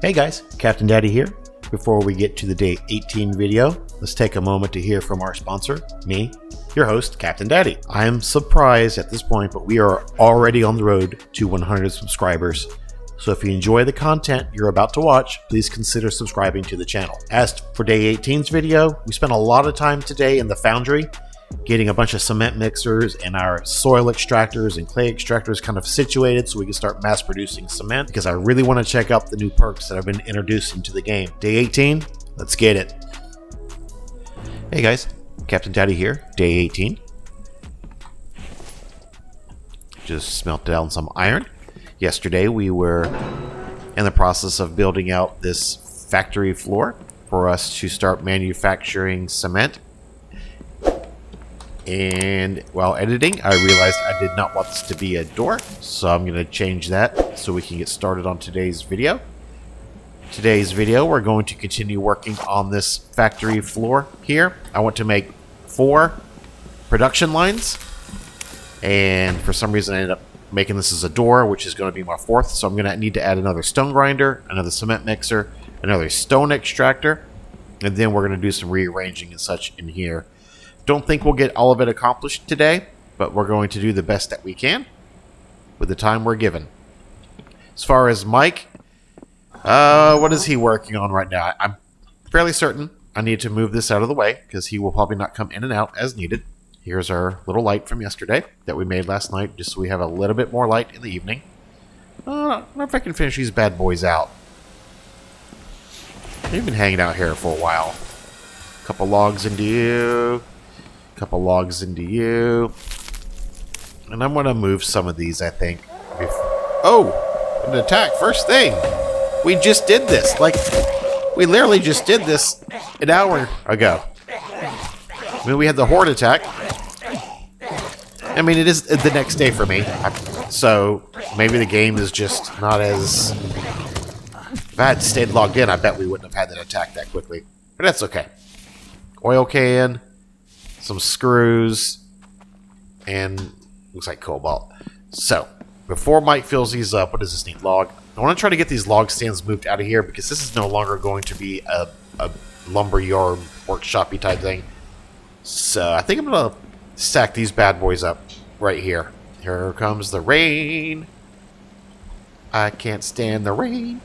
Hey guys, Captain Daddy here. Before we get to the day 18 video, let's take a moment to hear from our sponsor, me, your host, Captain Daddy. I am surprised at this point, but we are already on the road to 100 subscribers. So if you enjoy the content you're about to watch, please consider subscribing to the channel. As for day 18's video, we spent a lot of time today in the foundry getting a bunch of cement mixers and our soil extractors and clay extractors kind of situated so we can start mass producing cement, because I really want to check out the new perks that have been introduced into the game. Day 18, let's get it. Hey guys, Captain Daddy here, day 18. Just smelted down some iron. Yesterday we were in the process of building out this factory floor for us to start manufacturing cement. And while editing, I realized I did not want this to be a door, so I'm going to change that so we can get started on today's video. Today's video, we're going to continue working on this factory floor here. I want to make 4 production lines, and for some reason I ended up making this as a door, which is going to be my 4th, so I'm going to need to add another stone grinder, another cement mixer, another stone extractor, and then we're going to do some rearranging and such in here. Don't think we'll get all of it accomplished today, but we're going to do the best that we can with the time we're given. As far as Mike, what is he working on right now? I'm fairly certain I need to move this out of the way because he will probably not come in and out as needed. Here's our little light from yesterday that we made last night, just so we have a little bit more light in the evening. I don't know if I can finish these bad boys out. They've been hanging out here for a while. Couple logs into you. Couple logs into you. And I'm going to move some of these, I think. Oh! An attack. First thing! We just did this. Like, we literally just did this an hour ago. I mean, we had the horde attack. I mean, it is the next day for me. So, maybe the game is just not as... If I had stayed logged in, I bet we wouldn't have had that attack that quickly. But that's okay. Oil can... some screws, and looks like cobalt. So, before Mike fills these up, what does this need? Log. I want to try to get these log stands moved out of here because this is no longer going to be a lumber yard workshop-y type thing. So, I think I'm going to stack these bad boys up right here. Here comes the rain. I can't stand the rain.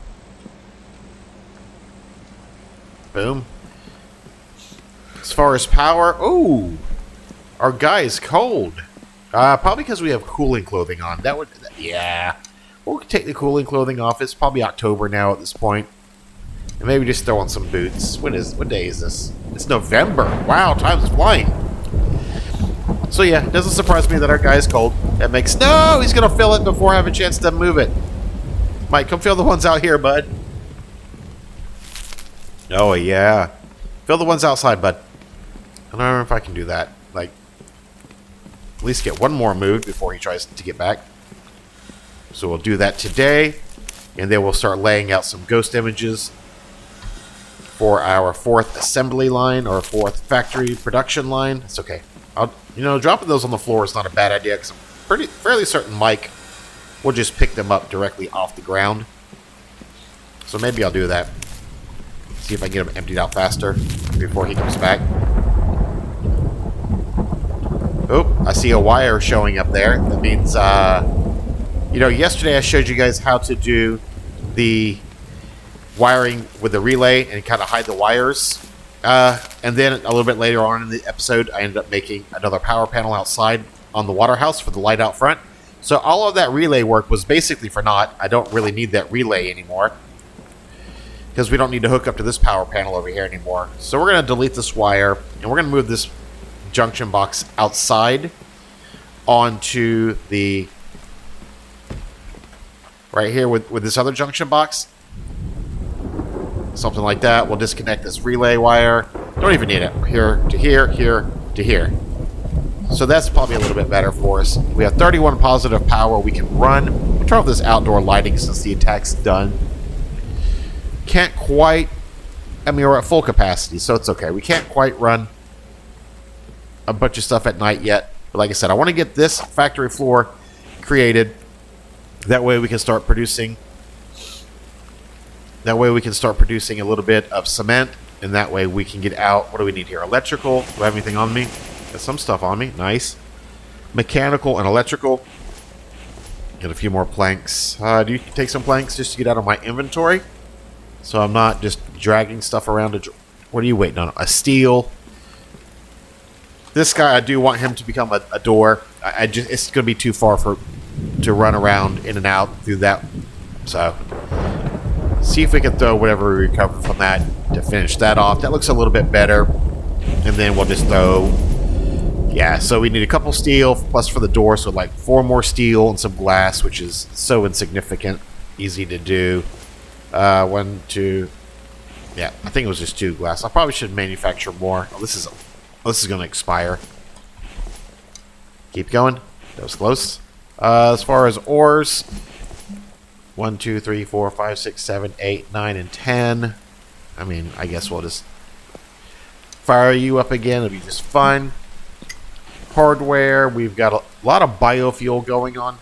Boom. As far as power, oh, our guy is cold. Probably because we have cooling clothing on. That would, yeah. We'll take the cooling clothing off. It's probably October now at this point. And maybe just throw on some boots. What day is this? It's November. Wow, time's flying. So yeah, it doesn't surprise me that our guy is cold. That makes, no, he's gonna fill it before I have a chance to move it. Mike, come fill the ones out here, bud. Oh yeah, fill the ones outside, bud. I don't know if I can do that. Like, at least get one more moved before he tries to get back. So we'll do that today. And then we'll start laying out some ghost images for our 4th assembly line or 4th factory production line. It's okay. Dropping those on the floor is not a bad idea because I'm fairly certain Mike will just pick them up directly off the ground. So maybe I'll do that. See if I can get them emptied out faster before he comes back. Oh, I see a wire showing up there. That means, yesterday I showed you guys how to do the wiring with the relay and kind of hide the wires. And then a little bit later on in the episode, I ended up making another power panel outside on the water house for the light out front. So all of that relay work was basically for naught. I don't really need that relay anymore, because we don't need to hook up to this power panel over here anymore. So we're going to delete this wire, and we're going to move this junction box outside onto the... right here with this other junction box. Something like that. We'll disconnect this relay wire. Don't even need it. Here to here, here to here. So that's probably a little bit better for us. We have 31 positive power we can run. We'll turn off this outdoor lighting since the attack's done. Can't quite... I mean, we're at full capacity, so it's okay. We can't quite run a bunch of stuff at night yet. But like I said, I want to get this factory floor created. That way we can start producing That way we can start producing a little bit of cement, and that way we can get out. What do we need here? Electrical. Do I have anything on me? Got some stuff on me. Nice. Mechanical and electrical. Get a few more planks. Do you take some planks just to get out of my inventory? So I'm not just dragging stuff around. What are you waiting on? A steel. This guy, I do want him to become a door. It's going to be too far to run around in and out through that. So, see if we can throw whatever we recover from that to finish that off. That looks a little bit better. And then we'll just throw... Yeah, so we need a couple steel, plus for the door, so like 4 more steel and some glass, which is so insignificant. Easy to do. 1, 2... Yeah, I think it was just 2 glass. I probably should manufacture more. Oh, this is going to expire. Keep going. That was close. As far as ores... 1, 2, 3, 4, 5, 6, 7, 8, 9, and 10. I mean, I guess we'll just fire you up again. It'll be just fine. Hardware. We've got a lot of biofuel going on.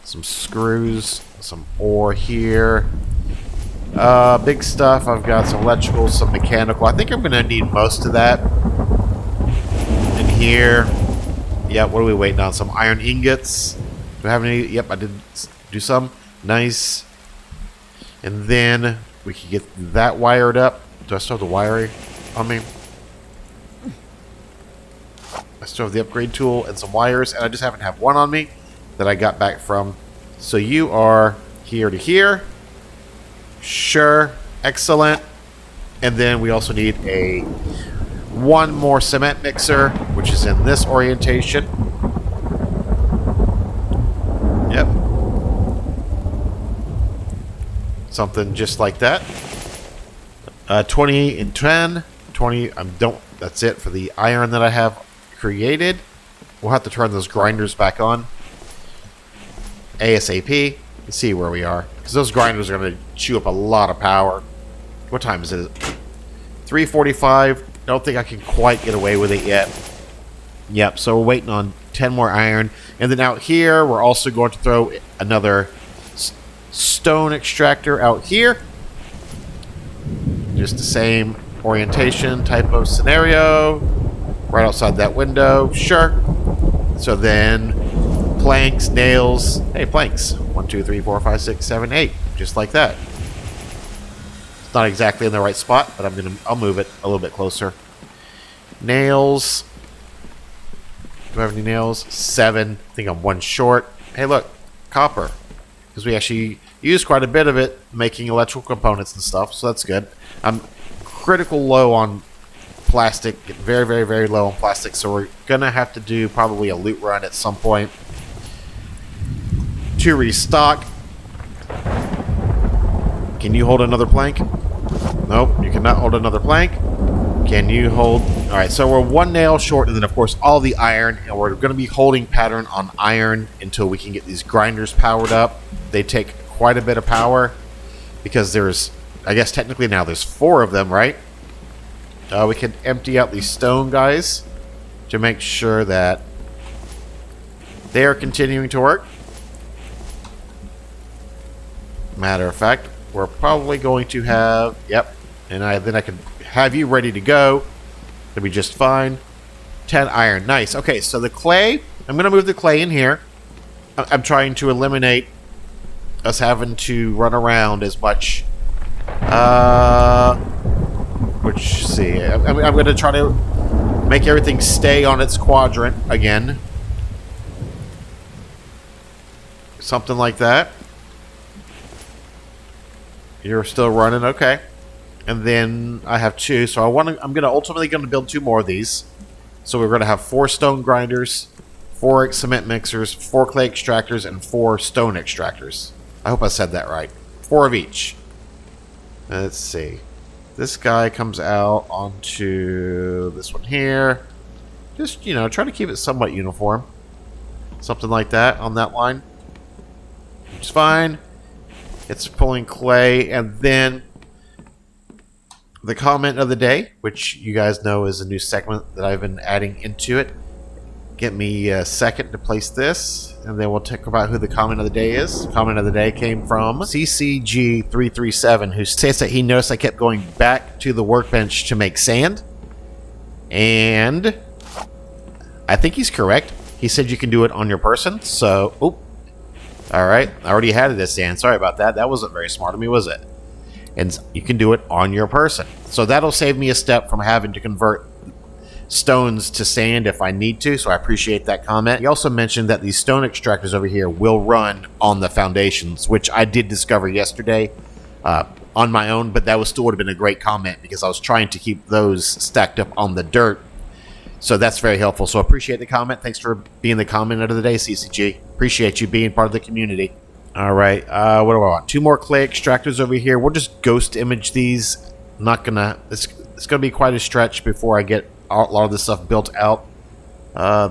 Some screws. Some ore here. Big stuff. I've got some electrical, some mechanical. I think I'm going to need most of that. In here. Yeah, what are we waiting on? Some iron ingots. Do I have any? Yep, I did do some. Nice. And then we can get that wired up. Do I still have the wiring on me? I still have the upgrade tool and some wires, and I just happen to have one on me that I got back from. So you are here to here. Sure. Excellent. And then we also need one more cement mixer, which is in this orientation. Yep. Something just like that. 20 and 10. 20. That's it for the iron that I have created. We'll have to turn those grinders back on ASAP. Let's see where we are, because those grinders are going to chew up a lot of power. What time is it? 3:45. Don't think I can quite get away with it yet. Yep. So we're waiting on 10 more iron, and then out here we're also going to throw another stone extractor out here. Just the same orientation type of scenario. Right outside that window. Sure. So then planks, nails. Hey, planks. 1, 2, 3, 4, 5, 6, 7, 8. Just like that. It's not exactly in the right spot, but I'll move it a little bit closer. Nails. Do I have any nails? 7. I think I'm 1 short. Hey, look. Copper. Because we actually use quite a bit of it making electrical components and stuff, so that's good. I'm critical low on plastic, get very, very, very low on plastic, so we're gonna have to do probably a loot run at some point to restock. Can you hold another plank? Nope, you cannot hold another plank. Can you hold... Alright, so we're 1 nail short, and then of course all the iron, and we're going to be holding pattern on iron until we can get these grinders powered up. They take quite a bit of power, because there's, I guess technically now there's 4 of them, right? We can empty out these stone guys to make sure that they are continuing to work. Matter of fact, we're probably going to have... Yep. And then I can have you ready to go. It'll be just fine. 10 iron. Nice. Okay, so the clay... I'm going to move the clay in here. I'm trying to eliminate us having to run around as much. See. I'm going to try to make everything stay on its quadrant again. Something like that. You're still running, okay. And then I have 2, so I'm ultimately gonna build 2 more of these. So we're gonna have 4 stone grinders, 4 cement mixers, 4 clay extractors, and 4 stone extractors. I hope I said that right. 4 of each. Let's see. This guy comes out onto this one here. Just, try to keep it somewhat uniform. Something like that on that line. Which is fine. It's pulling clay, and then the comment of the day, which you guys know is a new segment that I've been adding into it. Get me a second to place this, and then we'll talk about who the comment of the day is. The comment of the day came from CCG337, who states that he noticed I kept going back to the workbench to make sand. And I think he's correct. He said you can do it on your person, so... Oop. Alright, I already had it as sand. Sorry about that. That wasn't very smart of me, was it? And you can do it on your person. So that'll save me a step from having to convert stones to sand if I need to, so I appreciate that comment. He also mentioned that these stone extractors over here will run on the foundations, which I did discover yesterday on my own, but that still would have been a great comment because I was trying to keep those stacked up on the dirt. So that's very helpful. So I appreciate the comment. Thanks for being the comment of the day, CCG. Appreciate you being part of the community. All right, what do I want? 2 more clay extractors over here. We'll just ghost image these. I'm not gonna. It's gonna be quite a stretch before I get a lot of this stuff built out.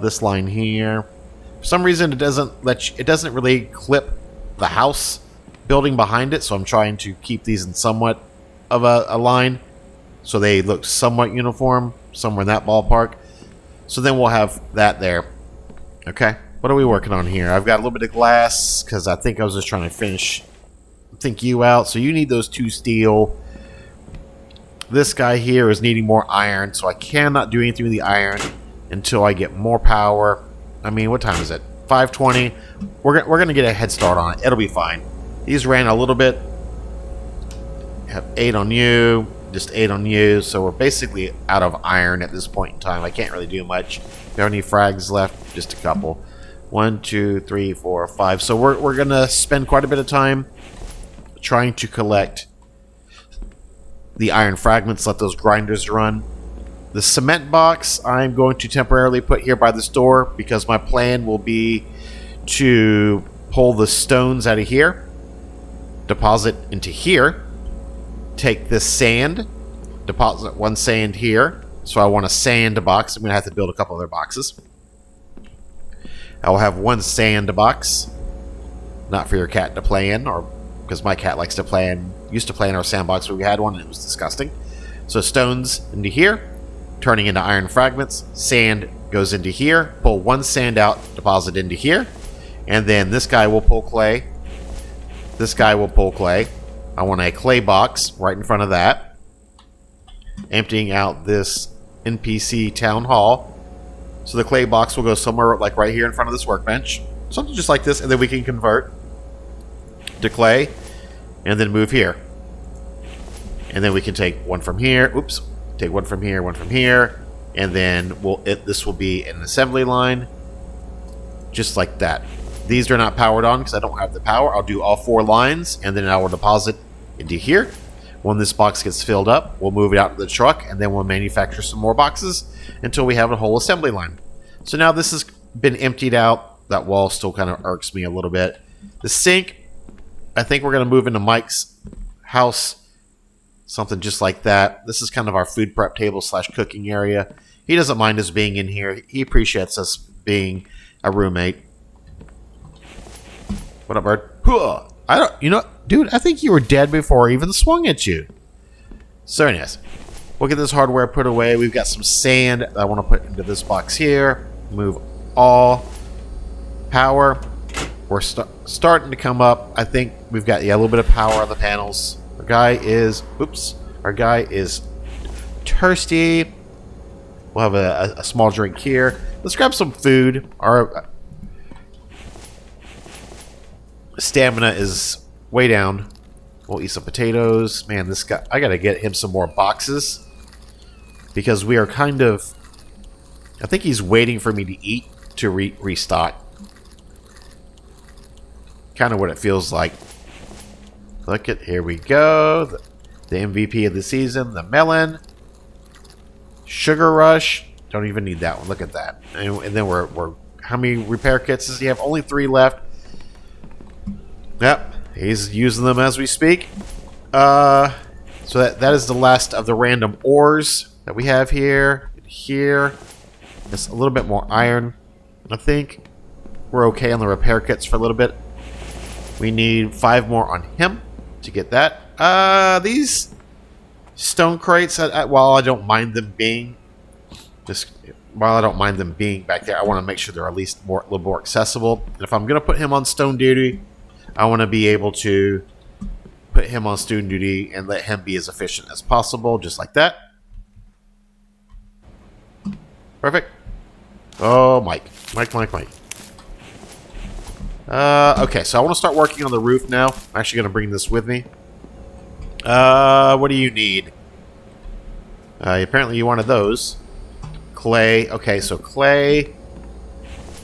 This line here, for some reason, it doesn't really clip the house building behind it. So I'm trying to keep these in somewhat of a line, so they look somewhat uniform, somewhere in that ballpark. So then we'll have that there. Okay, what are we working on here? I've got a little bit of glass because I think I was just trying to think you out. So you need those 2 steel. This guy here is needing more iron, so I cannot do anything with the iron until I get more power. I mean, what time is it? 5:20. We're gonna get a head start on it. It'll be fine. These ran a little bit. Have 8 on you, just 8 on you, so we're basically out of iron at this point in time. I can't really do much. There are any frags left? Just a couple. 1, 2, 3, 4, 5. So we're gonna spend quite a bit of time trying to collect the iron fragments, let those grinders run. The cement box I'm going to temporarily put here by this door because my plan will be to pull the stones out of here, deposit into here, take this sand, deposit 1 sand here. So I want a sand box. I'm going to have to build a couple other boxes. I will have 1 sand box, not for your cat to play in, or because my cat likes to play in, used to play in our sandbox when we had one, and it was disgusting. So stones into here, turning into iron fragments. Sand goes into here. Pull 1 sand out, deposit into here. And then this guy will pull clay. This guy will pull clay. I want a clay box right in front of that. Emptying out this NPC town hall. So the clay box will go somewhere like right here in front of this workbench. Something just like this, and then we can convert to clay and then move here. And then we can take 1 from here. Oops. Take 1 from here, 1 from here. And then this will be an assembly line. Just like that. These are not powered on because I don't have the power. I'll do all 4 lines, and then I will deposit into here. When this box gets filled up, we'll move it out to the truck, and then we'll manufacture some more boxes until we have a whole assembly line. So now this has been emptied out. That wall still kind of irks me a little bit. The sink, I think we're going to move into Mike's house. Something just like that. This is kind of our food prep table / cooking area. He doesn't mind us being in here. He appreciates us being a roommate. What up, bird? Dude, I think you were dead before I even swung at you. So anyways, we'll get this hardware put away. We've got some sand that I want to put into this box here. Move all power. We're starting to come up. I think we've got a little bit of power on the panels. Our guy is thirsty. We'll have a small drink here. Let's grab some food. Our stamina is way down. We'll eat some potatoes. Man, this guy, I gotta get him some more boxes because we are kind of, I think he's waiting for me to eat to restock. Kind of what it feels like. Look at, here we go. The MVP of the season, the melon. Sugar Rush. Don't even need that one. Look at that. And then we're how many repair kits does he have? Only 3 left. Yep. He's using them as we speak. So that is the last of the random ores that we have here. Here. Just a little bit more iron. I think we're okay on the repair kits for a little bit. We need 5 more on him to get that. These stone crates, while I don't mind them being, just while I don't mind them being back there, I want to make sure they're at least a little more accessible. And if I'm going to put him on stone duty, I want to be able to put him on stone duty and let him be as efficient as possible, just like that. Perfect. Oh, Mike. Mike. Okay, so I want to start working on the roof now. I'm actually going to bring this with me. What do you need? Apparently you wanted those. Clay. Okay, so clay.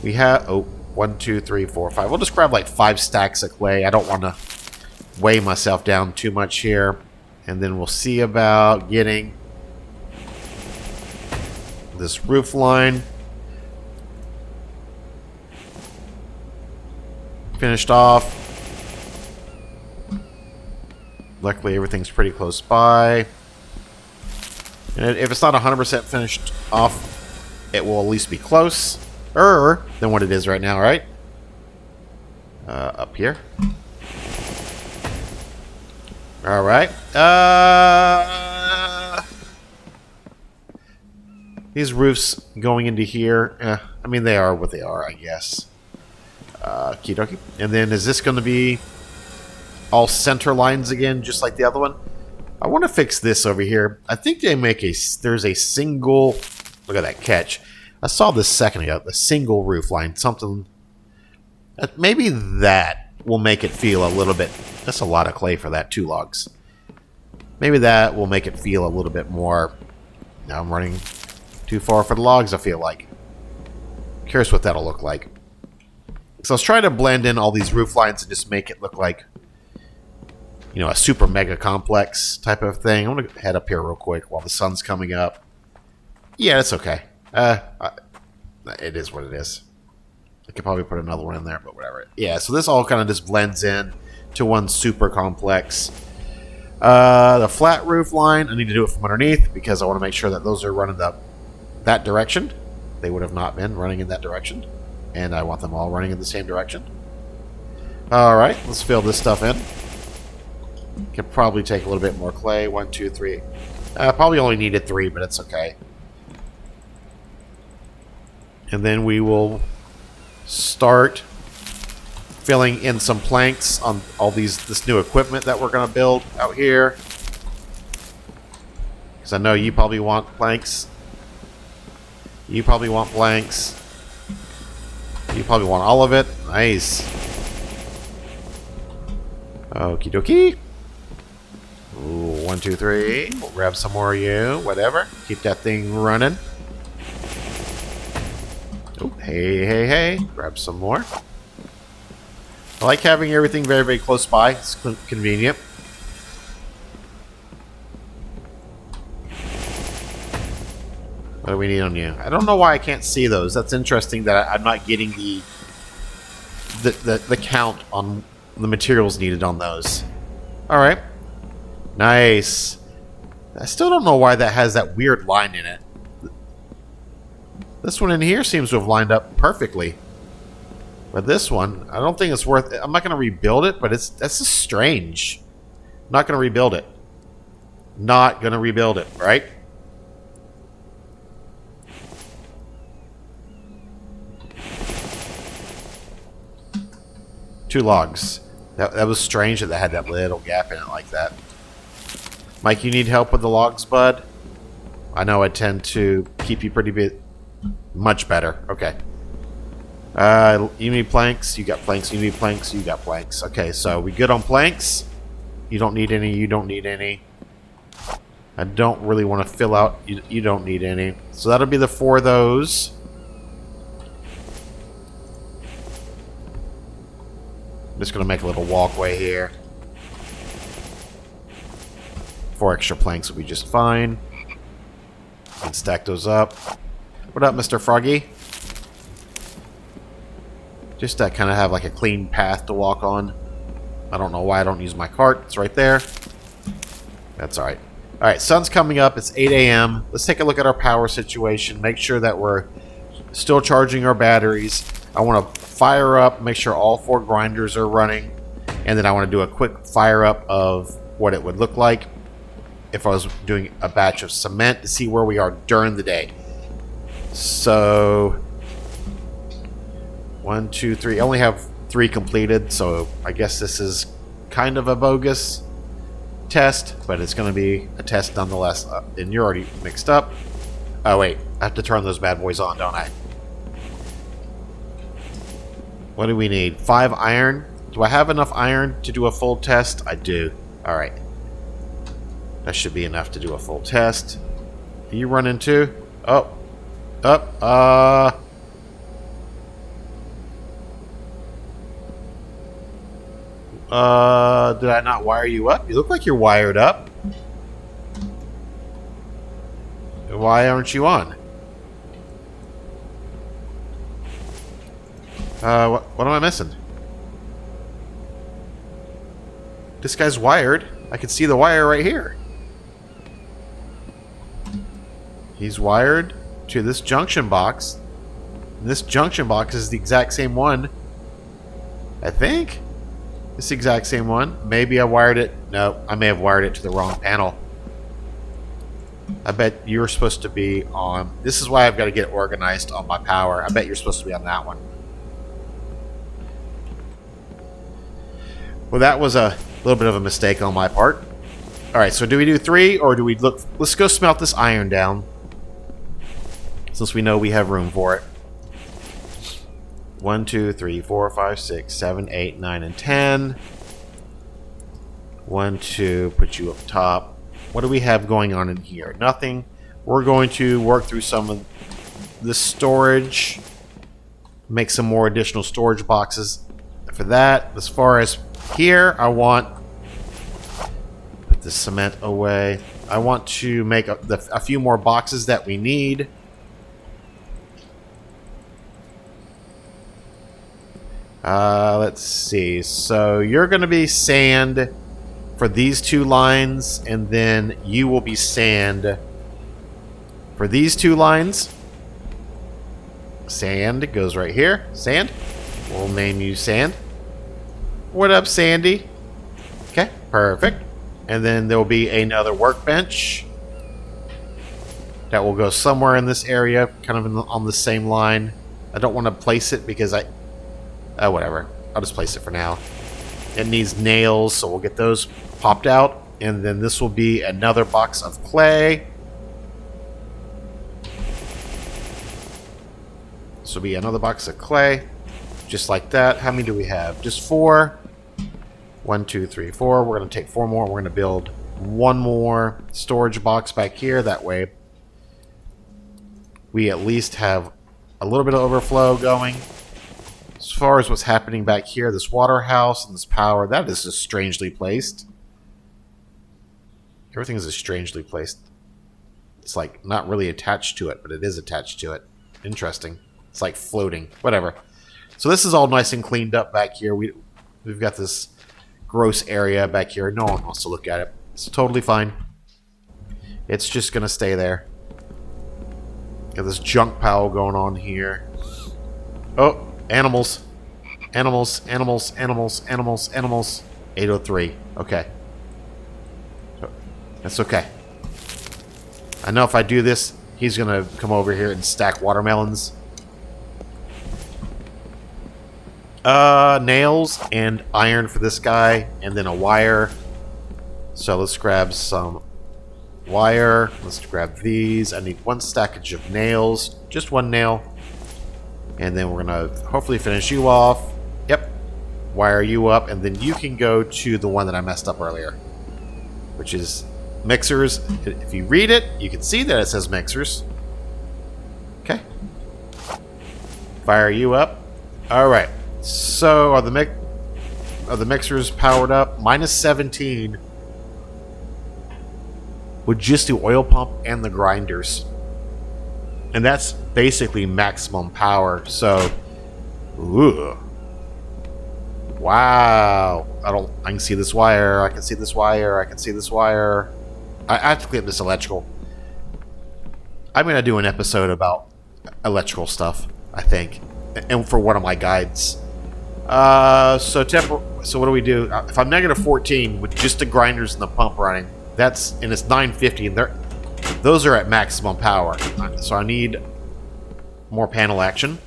We have... Oh, 1, 2, 3, 4, 5. We'll just grab like 5 stacks of clay. I don't want to weigh myself down too much here. And then we'll see about getting this roof line finished off. Luckily, everything's pretty close by. And if it's not 100% finished off, it will at least be closer than what it is right now, right? Up here. All right. These roofs going into here, I mean, they are what they are, I guess. Okie dokie. And then is this going to be all center lines again, just like the other one? I want to fix this over here. I think they make there's a single, look at that catch. I saw this second ago, the single roof line, something, maybe that will make it feel a little bit, that's a lot of clay for that, 2 logs. Maybe that will make it feel a little bit more, now I'm running too far for the logs, I feel like. Curious what that'll look like. So I was trying to blend in all these roof lines and just make it look like, you know, a super mega complex type of thing. I'm going to head up here real quick while the sun's coming up. Yeah, it's okay. It is what it is. I could probably put another one in there, but whatever. Yeah, so this all kind of just blends in to one super complex. The flat roof line, I need to do it from underneath because I want to make sure that those are running that direction. They would have not been running in that direction. And I want them all running in the same direction. Alright, let's fill this stuff in. Could probably take a little bit more clay. 1, 2, 3. Probably only needed 3, but it's okay. And then we will start filling in some planks on all this new equipment that we're going to build out here. Because I know you probably want planks. You probably want planks. You probably want all of it. Nice. Okie dokie. Ooh, 1, 2, 3. We'll grab some more of you. Whatever. Keep that thing running. Oh, hey. Grab some more. I like having everything very, very close by. It's convenient. What do we need on you? I don't know why I can't see those. That's interesting that I'm not getting the count on the materials needed on those. Alright. Nice. I still don't know why that has that weird line in it. This one in here seems to have lined up perfectly. But this one, I don't think it's worth it. I'm not going to rebuild it, but that's just strange. I'm not going to rebuild it. Not going to rebuild it, right? Two logs. That was strange that they had that little gap in it like that. Mike, you need help with the logs, bud? I know I tend to keep you pretty much better. Okay. You need planks. You got planks. You need planks. You got planks. Okay, so we good on planks? You don't need any. You don't need any. I don't really want to fill out. You don't need any. So that'll be the 4 of those. I'm just going to make a little walkway here. 4 extra planks will be just fine. And stack those up. What up, Mr. Froggy? Just to kind of have like a clean path to walk on. I don't know why I don't use my cart. It's right there. That's alright. Alright, sun's coming up. It's 8 a.m. Let's take a look at our power situation. Make sure that we're still charging our batteries. I want to fire up, make sure all 4 grinders are running. And then I want to do a quick fire up of what it would look like if I was doing a batch of cement to see where we are during the day. So 1, 2, 3. I only have 3 completed, so I guess this is kind of a bogus test, but it's going to be a test nonetheless. And you're already mixed up. Oh wait, I have to turn those bad boys on, don't I? What do we need? 5 iron. Do I have enough iron to do a full test? I do. Alright. That should be enough to do a full test. Are you running too? Oh. Up. Did I not wire you up? You look like you're wired up. Why aren't you on? What am I missing? This guy's wired. I can see the wire right here. He's wired to this junction box. And this junction box is the exact same one. I think. This exact same one. Maybe I wired it. No, I may have wired it to the wrong panel. I bet you're supposed to be on... This is why I've got to get organized on my power. I bet you're supposed to be on that one. Well, that was a little bit of a mistake on my part. Alright, so do we do 3 or do we look... Let's go smelt this iron down. Since we know we have room for it. 1, 2, 3, 4, 5, 6, 7, 8, 9, and 10. 1, 2, put you up top. What do we have going on in here? Nothing. We're going to work through some of the storage. Make some more additional storage boxes for that. As far as here, I want... Put the cement away. I want to make a few more boxes that we need. Let's see. So you're going to be sand for these 2 lines, and then you will be sand for these 2 lines. Sand goes right here. Sand. We'll name you Sand. What up, Sandy? Okay, perfect. And then there will be another workbench that will go somewhere in this area, kind of on the same line. I don't want to place it because whatever. I'll just place it for now. It needs nails, so we'll get those popped out. And then this will be another box of clay. This will be another box of clay. Just like that. How many do we have? Just 4. 1, 2, 3, 4. We're going to take 4 more. We're going to build 1 more storage box back here. That way we at least have a little bit of overflow going. As far as what's happening back here, this water house and this power, that is just strangely placed. Everything is just strangely placed. It's like not really attached to it, but it is attached to it. Interesting. It's like floating. Whatever. So this is all nice and cleaned up back here. We've got this gross area back here. No one wants to look at it. It's totally fine. It's just going to stay there. Got this junk pile going on here. Oh, animals. Animals, animals, animals, animals, animals. 803. Okay. That's okay. I know if I do this, he's going to come over here and stack watermelons. Nails and iron for this guy, and then a wire. So let's grab some wire. Let's grab these. I need 1 stackage of nails. Just 1 nail. And then we're going to hopefully finish you off. Yep. Wire you up, and then you can go to the one that I messed up earlier, which is mixers. If you read it, you can see that it says mixers. Okay. Fire you up. Alright. So, are the mixers powered up? Minus 17 with just the oil pump and the grinders. And that's basically maximum power. So, ooh. Wow. I can see this wire. I can see this wire. I can see this wire. I have to clean up this electrical. I'm going to do an episode about electrical stuff, I think. And for one of my guides. So what do we do? If I'm negative 14 with just the grinders and the pump running, and it's 950, and those are at maximum power. So I need more panel action.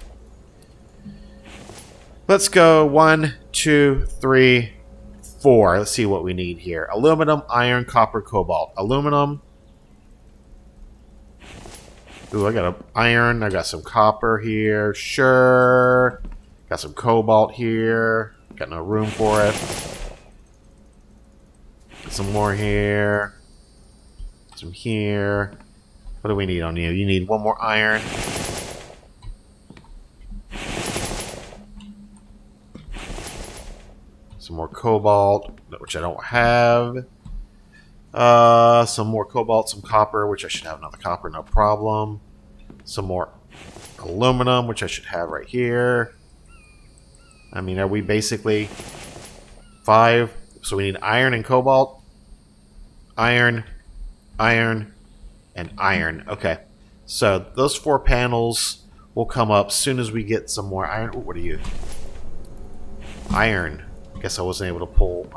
Let's go 1, 2, 3, 4. Let's see what we need here. Aluminum, iron, copper, cobalt. Aluminum. Ooh, I got iron. I got some copper here. Sure. Got some cobalt here. Got no room for it. Some more here. Some here. What do we need on you? You need one more iron. Some more cobalt, which I don't have. Some more cobalt, some copper, which I should have another copper, no problem. Some more aluminum, which I should have right here. I mean, are we basically 5? So we need iron and cobalt. Iron, iron, and iron. Okay. So those 4 panels will come up as soon as we get some more iron. Ooh, what are you? Iron. I guess I wasn't able to pull.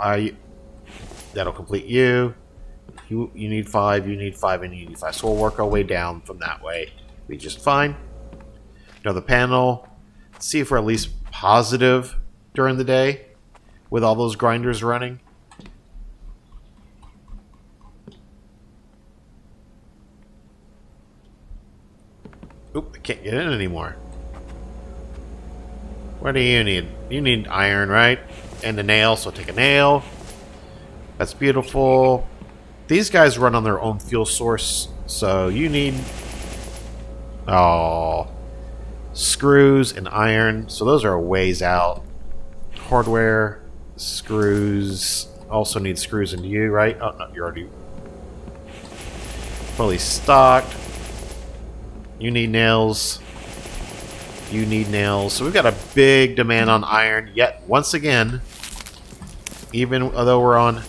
That'll complete you. You need 5, you need 5, and you need 5. So we'll work our way down from that way. Be just fine. Another panel. Let's see if we're at least positive during the day with all those grinders running. Oop, I can't get in anymore. What do you need? You need iron, right? And a nail, so take a nail. That's beautiful. These guys run on their own fuel source, so you need... Oh, screws and iron. So those are a ways out. Hardware, screws. Also need screws into you, right? Oh, no, you're already fully stocked. You need nails. You need nails. So we've got a big demand on iron. Yet, once again, even though we're on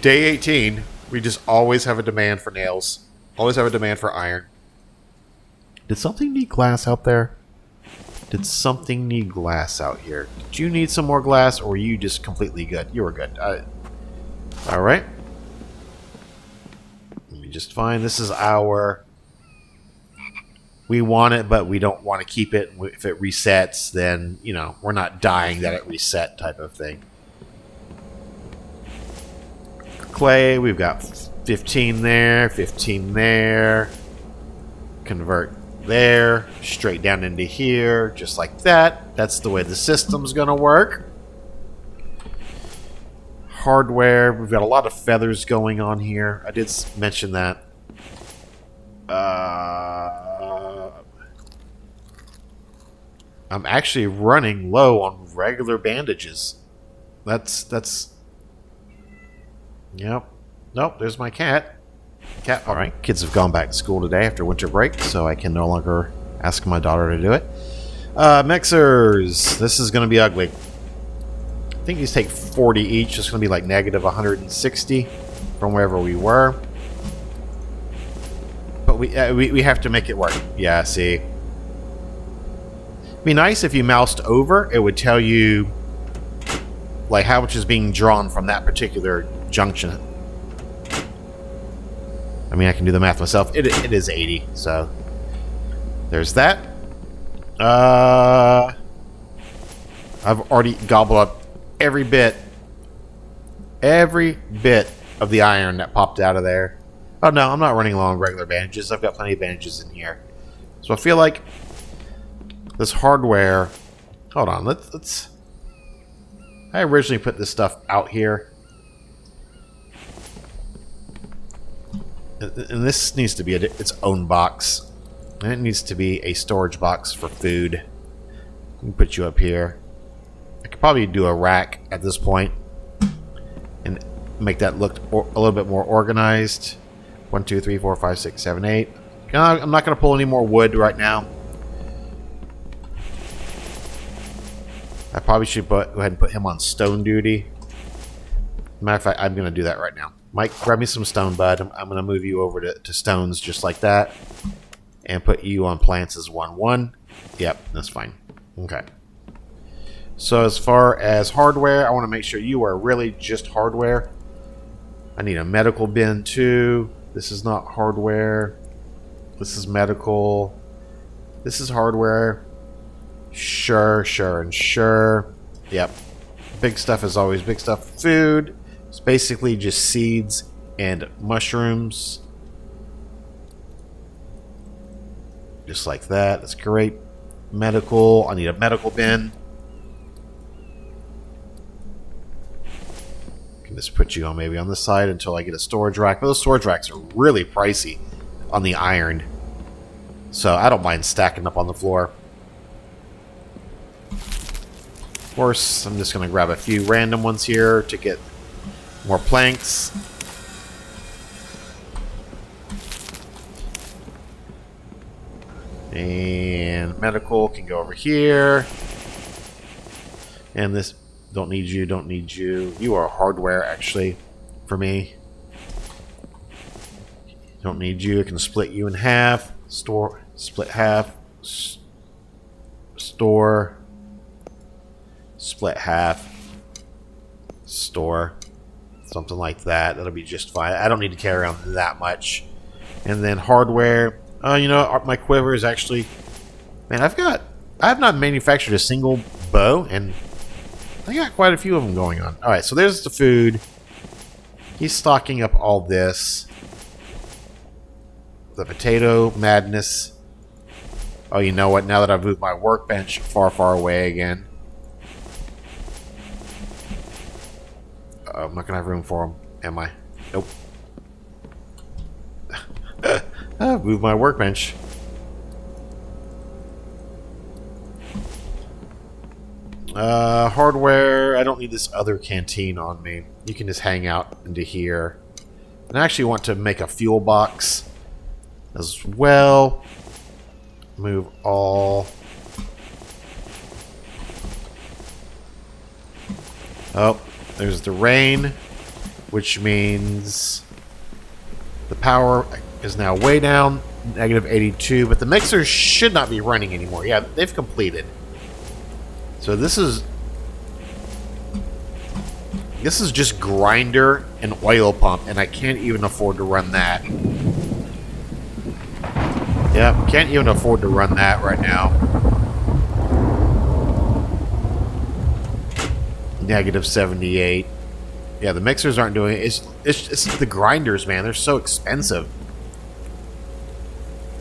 day 18, we just always have a demand for nails. Always have a demand for iron. Did something need glass out there? Did something need glass out here? Did you need some more glass, or were you just completely good? You were good. Alright. Let me just find... This is our... We want it, but we don't want to keep it. If it resets, then, you know, we're not dying that it reset type of thing. Clay, we've got 15 there, 15 there. Convert there, straight down into here, just like that. That's the way the system's going to work. Hardware, we've got a lot of feathers going on here. I did mention that. I'm actually running low on regular bandages. That's... Yep. Nope, there's my cat. Alright, kids have gone back to school today after winter break, so I can no longer ask my daughter to do it. Mixers. This is going to be ugly. I think these take 40 each. It's going to be like negative 160 from wherever we were. But we have to make it work. Yeah, see. It'd be nice if you moused over. It would tell you like how much is being drawn from that particular junction. I mean, I can do the math myself. It is 80, so there's that. I've already gobbled up every bit of the iron that popped out of there. Oh no, I'm not running low on regular bandages. I've got plenty of bandages in here. So I feel like this hardware... Hold on, let's... I originally put this stuff out here. And this needs to be its own box. And it needs to be a storage box for food. Let me put you up here. I could probably do a rack at this point and make that look a little bit more organized. 1, 2, 3, 4, 5, 6, 7, 8. I'm not going to pull any more wood right now. I probably should go ahead and put him on stone duty. Matter of fact, I'm going to do that right now. Mike, grab me some stone, bud. I'm going to move you over to stones just like that. And put you on plants as 1-1. Yep, that's fine. Okay. So as far as hardware, I want to make sure you are really just hardware. I need a medical bin too. This is not hardware. This is medical. This is hardware. Sure, sure, and sure. Yep. Big stuff is always big stuff. Food. It's basically just seeds and mushrooms. Just like that. That's great. Medical. I need a medical bin. Can just put you on maybe on this side until I get a storage rack. But those storage racks are really pricey on the iron. So I don't mind stacking up on the floor. Of course, I'm just going to grab a few random ones here to get more planks. And medical can go over here. And this, don't need you, don't need you. You are hardware, actually, for me. Don't need you. I can split you in half. Store, split half. Store. Split half. Store. Something like that. That'll be just fine. I don't need to carry on that much. And then hardware. You know, my quiver is actually... Man, I have not manufactured a single bow, and I got quite a few of them going on. Alright, so there's the food. He's stocking up all this. The potato madness. Oh, you know what? Now that I've moved my workbench far, far away again. I'm not going to have room for them, am I? Nope. I've moved my workbench. Hardware. I don't need this other canteen on me. You can just hang out into here. And I actually want to make a fuel box as well. Move all. Oh, there's the rain, which means the power is now way down, negative 82, but the mixers should not be running anymore. Yeah, they've completed. So this is just grinder and oil pump, and I can't even afford to run that. Yeah, can't even afford to run that right now. Negative 78. Yeah, the mixers aren't doing it. It's the grinders, man. They're so expensive.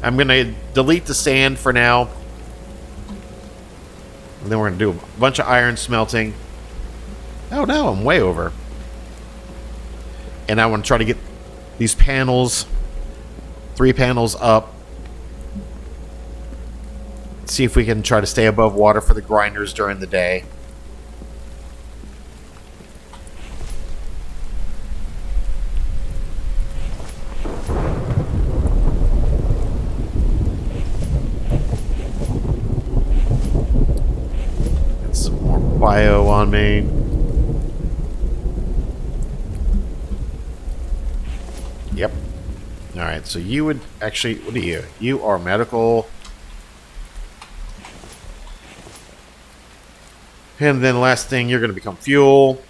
I'm going to delete the sand for now. And then we're going to do a bunch of iron smelting. Oh, no, I'm way over. And I want to try to get these panels, 3 panels up. See if we can try to stay above water for the grinders during the day. Get some more bio on me. Yep. Alright, so you would actually... What are you? You are medical... And then last thing, you're going to become fuel.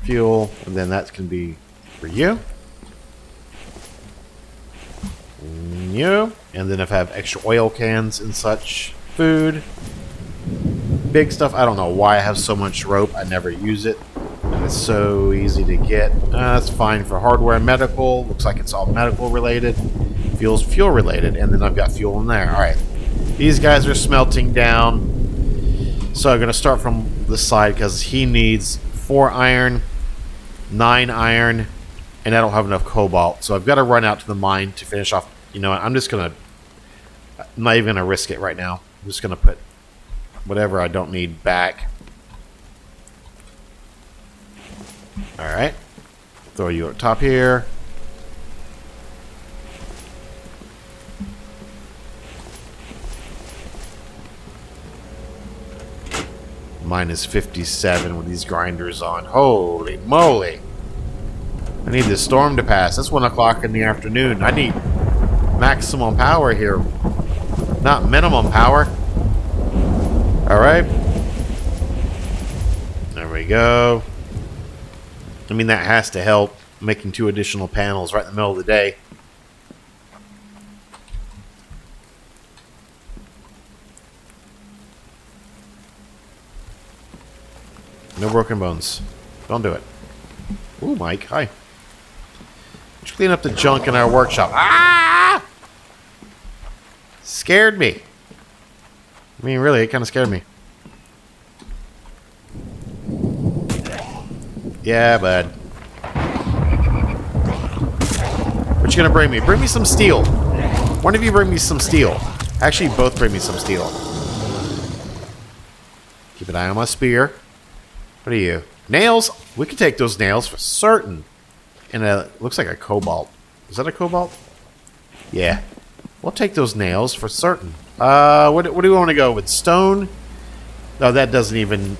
Fuel. And then that can be for you. You. And then if I have extra oil cans and such. Food. Big stuff. I don't know why I have so much rope. I never use it. And it's so easy to get. That's fine for hardware and medical. Looks like it's all medical related. Fuel's fuel related. And then I've got fuel in there. Alright. These guys are smelting down. So I'm going to start from the side because he needs 4 iron, 9 iron, and I don't have enough cobalt. So I've got to run out to the mine to finish off. You know what? I'm just going to... I'm not even going to risk it right now. I'm just going to put whatever I don't need back. Alright. Throw you up top here. Minus 57 with these grinders on. Holy moly. I need this storm to pass. It's 1 o'clock in the afternoon. I need maximum power here. Not minimum power. Alright. There we go. I mean, that has to help. Making 2 additional panels right in the middle of the day. No broken bones. Don't do it. Ooh, Mike. Hi. Just clean up the junk in our workshop. Ah! Scared me. I mean, really, it kind of scared me. Yeah, bud. What you gonna bring me? Bring me some steel. One of you bring me some steel. Actually, both bring me some steel. Keep an eye on my spear. What are you? Nails? We can take those nails for certain. And it looks like a cobalt. Is that a cobalt? Yeah. We'll take those nails for certain. What do we want to go with? Stone? Oh, that doesn't even...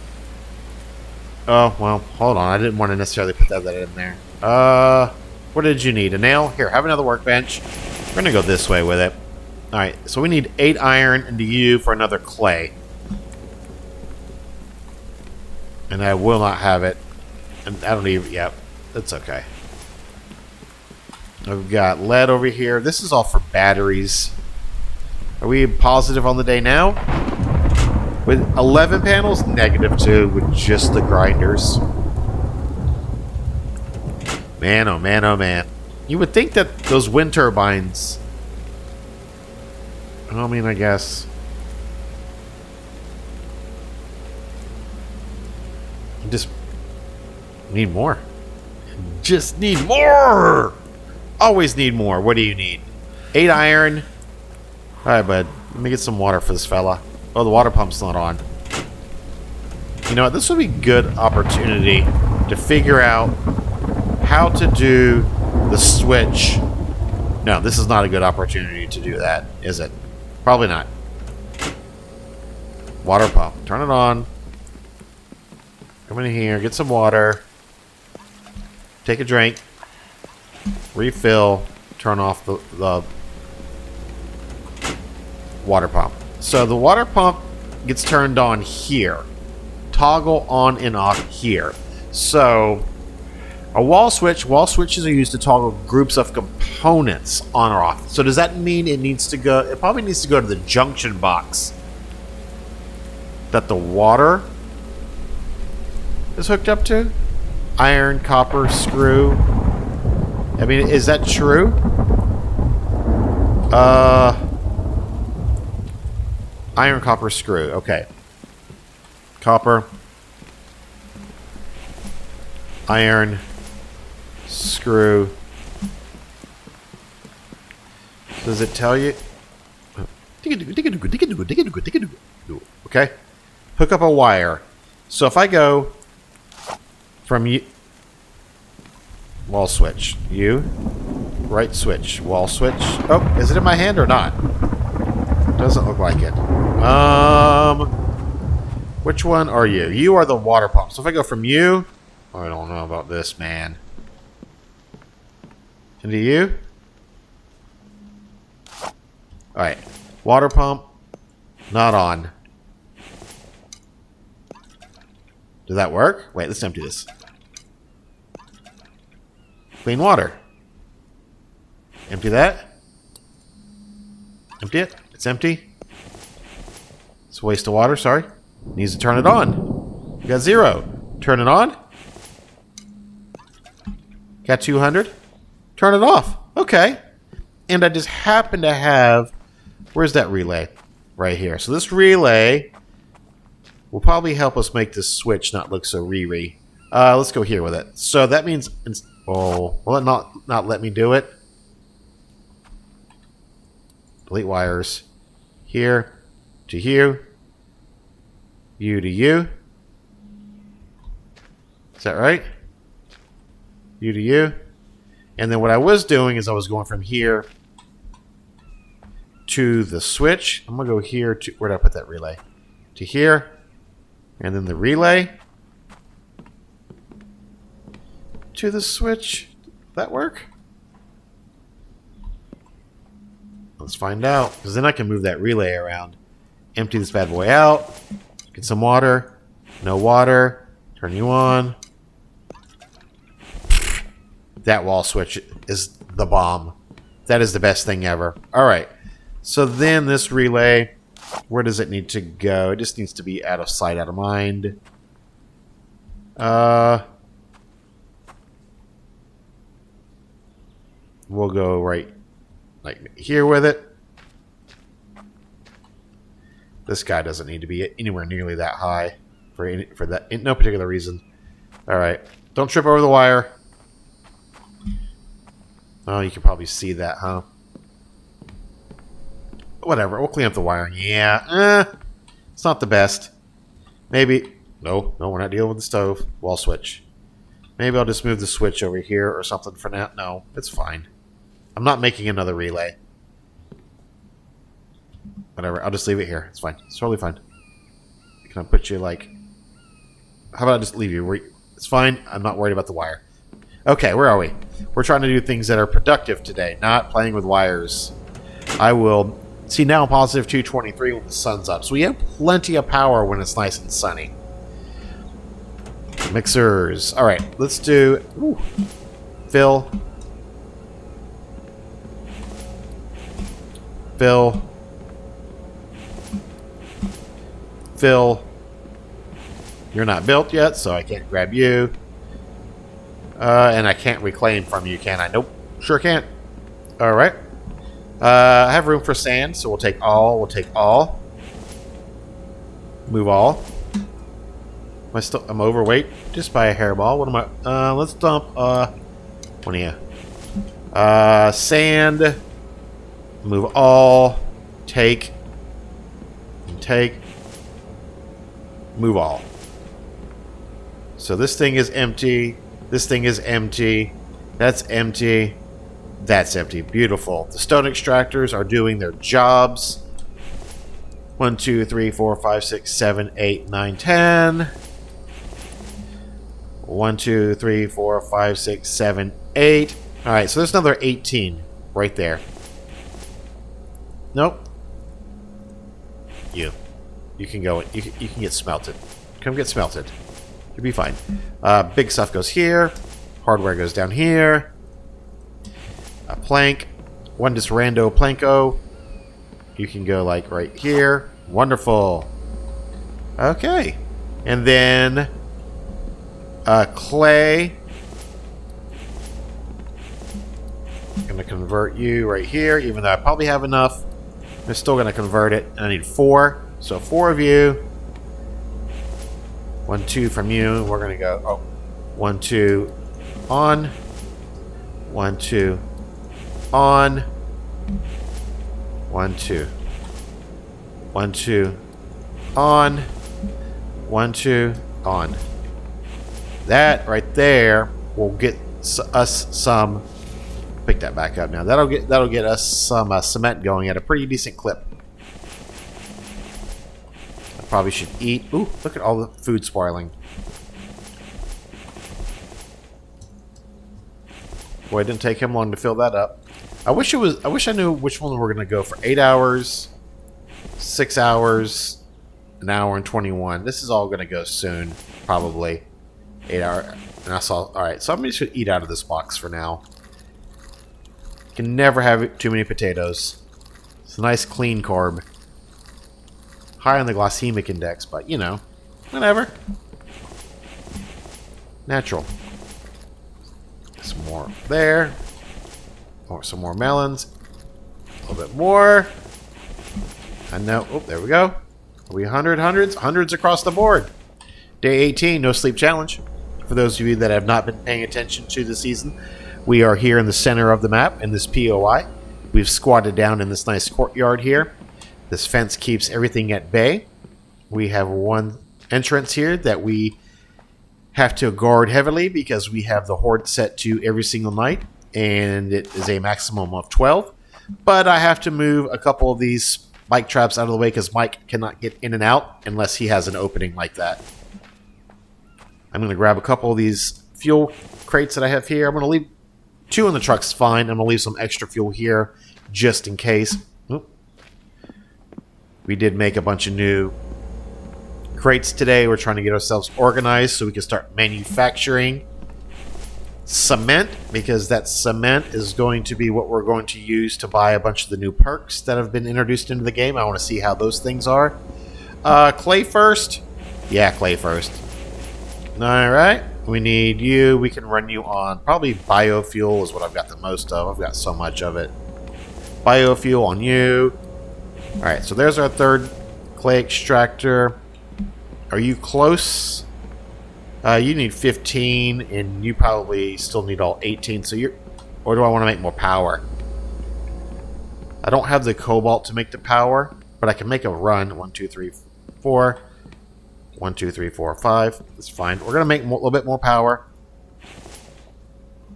Oh, well, hold on. I didn't want to necessarily put that in there. What did you need? A nail? Here, have another workbench. We're going to go this way with it. Alright, so we need 8 iron into you for another clay. And I will not have it. And I don't even... Yep, that's okay. We've got lead over here. This is all for batteries. Are we positive on the day now? With 11 panels? -2 with just the grinders. Man, oh man, oh man. You would think that those wind turbines... I mean, I guess... Just need more. Just need more! Always need more. What do you need? 8 iron. Alright, bud. Let me get some water for this fella. Oh, the water pump's not on. You know what? This would be a good opportunity to figure out how to do the switch. No, this is not a good opportunity to do that, is it? Probably not. Water pump. Turn it on. Come in here. Get some water. Take a drink. Refill. Turn off the water pump. So the water pump gets turned on here. Toggle on and off here. So a wall switches are used to toggle groups of components on or off. So does that mean it needs to go, it probably needs to go to the junction box that the water is hooked up to? Iron, copper, screw. I mean, is that true? Iron, copper, screw. Okay. Copper. Iron. Screw. Does it tell you? Okay. Hook up a wire. So if I go from you... Wall switch. You. Right switch. Wall switch. Oh, is it in my hand or not? Doesn't look like it. Which one are you? You are the water pump. So if I go from you... I don't know about this, man. Into you? Alright. Water pump. Not on. Does that work? Wait, let's empty this. Clean water. Empty that. Empty it. It's empty. It's a waste of water, sorry. Needs to turn it on. You got 0. Turn it on. Got 200. Turn it off. Okay. And I just happen to have... Where's that relay? Right here. So this relay will probably help us make this switch not look so ree-ree. Let's go here with it. So that means... Oh, will it not let me do it? Delete wires. Here to you. You to you. Is that right? You to you. And then what I was doing is I was going from here to the switch. I'm going to go here to... Where did I put that relay? To here. And then the relay. To the switch. Does that work? Let's find out. Because then I can move that relay around. Empty this bad boy out. Get some water. No water. Turn you on. That wall switch is the bomb. That is the best thing ever. Alright. So then this relay, where does it need to go? It just needs to be out of sight, out of mind. We'll go right like here with it. This guy doesn't need to be anywhere nearly that high for that no particular reason. All right, don't trip over the wire. Oh, you can probably see that, huh? Whatever, we'll clean up the wiring. Yeah, it's not the best. Maybe no, we're not dealing with the stove. Wall switch. Maybe I'll just move the switch over here or something for now. No, it's fine. I'm not making another relay. Whatever, I'll just leave it here. It's fine. It's totally fine. Can I put you like... How about I just leave you? It's fine. I'm not worried about the wire. Okay, where are we? We're trying to do things that are productive today, not playing with wires. I will... See, now I'm positive 223 when the sun's up. So we have plenty of power when it's nice and sunny. Mixers. Alright, let's do... Ooh, fill. Fill. Fill. You're not built yet, so I can't grab you. And I can't reclaim from you, can I? Nope. Sure can't. Alright. I have room for sand, so we'll take all. We'll take all. Move all. I'm overweight just by a hairball. What am I? Let's dump. One of you. Sand. Move all. Take. And take. Move all. So this thing is empty. This thing is empty. That's empty. That's empty. Beautiful. The stone extractors are doing their jobs. 1, 2, 3, 4, 5, 6, 7, 8, 9, 10. 1, 2, 3, 4, 5, 6, 7, 8. Alright, so there's another 18 right there. Nope. You can go. You can get smelted. Come get smelted. You'll be fine. Big stuff goes here. Hardware goes down here. A plank. One just rando planko. You can go like right here. Wonderful. Okay. And then clay. I'm going to convert you right here, even though I probably have enough. I'm still going to convert it. And I need 4. So 4 of you. 1, 2 from you. We're going to go, oh, 1, 2 on. 1, 2 on. 1, 2. 1, 2 on. 1, 2 on. That right there will get us some. Pick that back up now. That'll get us some cement going at a pretty decent clip. I probably should eat. Ooh, look at all the food spoiling. Boy, it didn't take him long to fill that up. I wish I knew which one we're gonna go for. 8 hours, 6 hours, an hour and 21. This is all gonna go soon, probably. 8 hour. And I saw. All right, so I'm just gonna eat out of this box for now. Can never have too many potatoes. It's a nice clean carb. High on the glycemic index, but you know, whatever. Natural. Some more there. Or some more melons. A little bit more. And now, oh, there we go. Are we 100, hundreds? Hundreds across the board. Day 18, no sleep challenge. For those of you that have not been paying attention to the season, we are here in the center of the map in this POI. We've squatted down in this nice courtyard here. This fence keeps everything at bay. We have one entrance here that we have to guard heavily because we have the horde set to every single night, and it is a maximum of 12. But I have to move a couple of these Mike traps out of the way because Mike cannot get in and out unless he has an opening like that. I'm going to grab a couple of these fuel crates that I have here. I'm going to leave 2 in the truck's fine. I'm going to leave some extra fuel here just in case. Oop. We did make a bunch of new crates today. We're trying to get ourselves organized so we can start manufacturing cement, because that cement is going to be what we're going to use to buy a bunch of the new perks that have been introduced into the game. I want to see how those things are. Clay first. Yeah, clay first. Alright, we need you. We can run you on probably biofuel is what I've got the most of. I've got so much of it. Biofuel on you. Alright, so there's our third clay extractor. Are you close? You need 15, and you probably still need all 18, so you're... Or do I want to make more power? I don't have the cobalt to make the power, but I can make a run. 1, 2, 3, 4... 1, 2, 3, 4, 5. That's fine. We're going to make a little bit more power.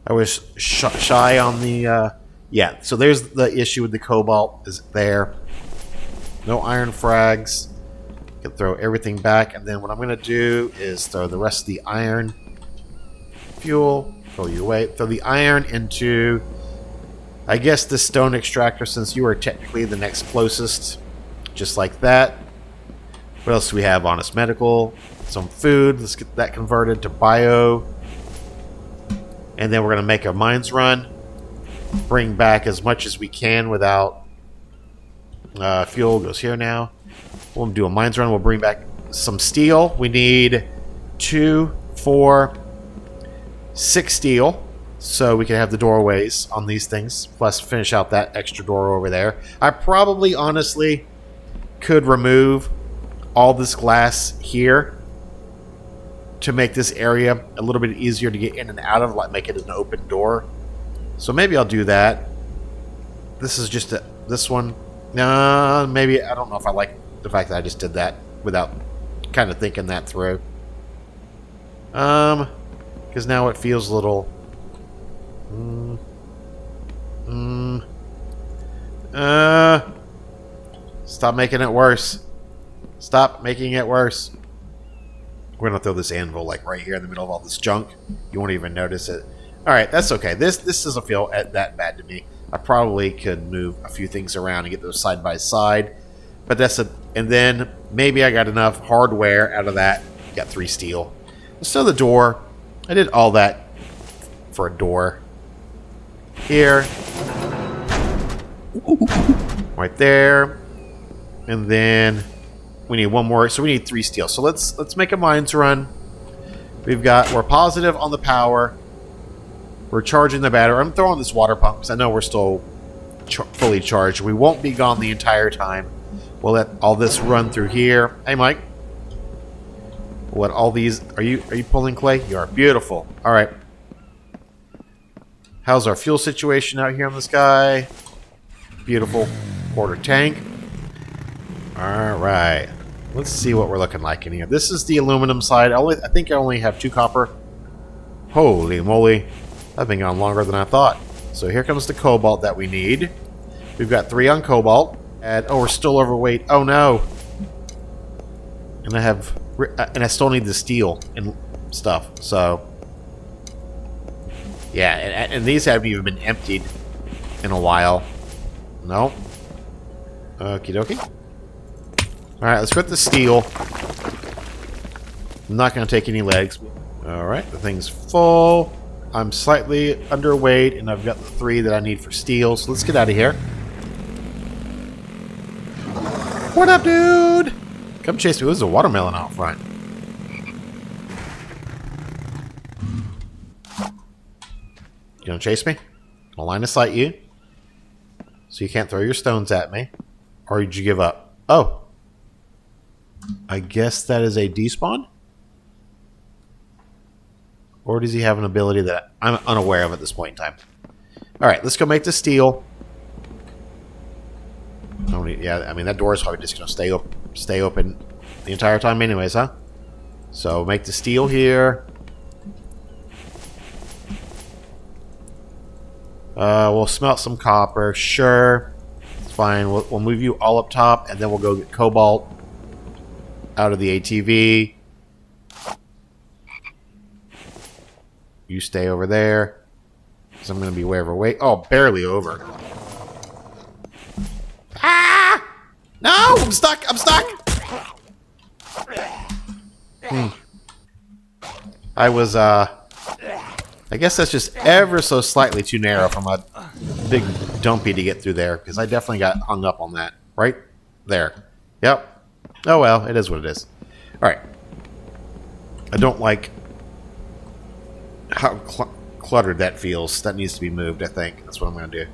I was shy on the... yeah, so there's the issue with the cobalt. Is there. No iron frags. Can throw everything back. And then what I'm going to do is throw the rest of the iron fuel. Throw you away. Throw the iron into... I guess the stone extractor, since you are technically the next closest. Just like that. What else do we have? Honest Medical, some food. Let's get that converted to bio. And then we're going to make a mines run. Bring back as much as we can without... fuel goes here now. We'll do a mines run. We'll bring back some steel. We need 2, 4, 6 steel. So we can have the doorways on these things. Plus finish out that extra door over there. I probably, honestly, could remove... all this glass here to make this area a little bit easier to get in and out of, like make it an open door. So maybe I'll do that. This is just this one. Maybe I don't know if I like the fact that I just did that without kind of thinking that through. Because now it feels a little. Stop making it worse. Stop making it worse. We're going to throw this anvil like right here in the middle of all this junk. You won't even notice it. Alright, that's okay. This doesn't feel that bad to me. I probably could move a few things around and get those side by side. But that's a... And then maybe I got enough hardware out of that. Got 3 steel. So the door. I did all that for a door. Here. Right there. And then... we need 1 more, so we need 3 steel. So let's make a mines run. We're positive on the power. We're charging the battery. I'm throwing this water pump because I know we're still fully charged. We won't be gone the entire time. We'll let all this run through here. Hey, Mike. We'll let all these... Are you pulling clay? You are. Beautiful. All right. How's our fuel situation out here in the sky? Beautiful. Quarter tank. Alright. Let's see what we're looking like in here. This is the aluminum side. I think I only have 2 copper. Holy moly. I've been gone longer than I thought. So here comes the cobalt that we need. We've got 3 on cobalt. And, oh, we're still overweight. Oh, no. And I still need the steel and stuff. So, yeah. And these haven't even been emptied in a while. No. Okie dokie. Alright, let's put the steel. I'm not going to take any legs. Alright, the thing's full. I'm slightly underweight, and I've got the 3 that I need for steel. So let's get out of here. What up, dude? Come chase me. There's a watermelon out front. You gonna chase me? I'll line of sight you. So you can't throw your stones at me. Or did you give up? Oh. I guess that is a despawn? Or does he have an ability that I'm unaware of at this point in time? Alright, let's go make the steel. Yeah, I mean, that door is probably just going to stay open the entire time anyways, huh? So, make the steel here. We'll smelt some copper. Sure. It's fine. We'll move you all up top, and then we'll go get cobalt out of the ATV. You stay over there. Because I'm going to be way overweight. Oh, barely over. Ah! No! I'm stuck! I'm stuck! I was, I guess that's just ever so slightly too narrow from a big dumpy to get through there. Because I definitely got hung up on that. Right there. Yep. Oh well, it is what it is. Alright. I don't like how cluttered that feels. That needs to be moved, I think. That's what I'm going to do.